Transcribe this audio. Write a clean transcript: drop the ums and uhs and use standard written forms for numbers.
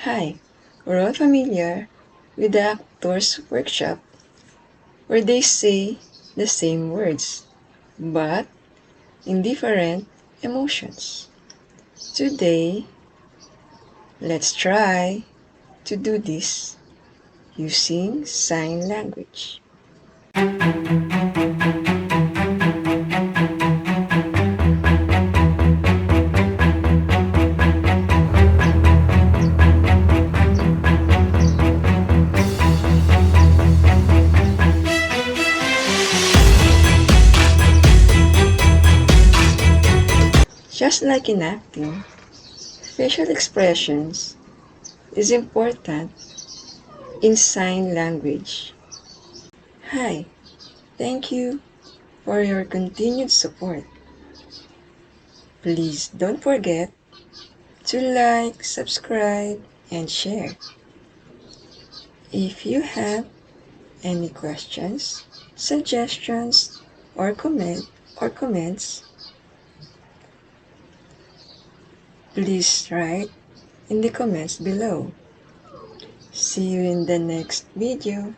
Hi, we're all familiar with the actors' workshop where they say the same words, but in different emotions. Today, let's try to do this using sign language. Just like in acting, facial expressions is important in sign language. Hi, thank you for your continued support. Please don't forget to like, subscribe, and share. If you have any questions, suggestions, or comments, please write in the comments below. See you in the next video.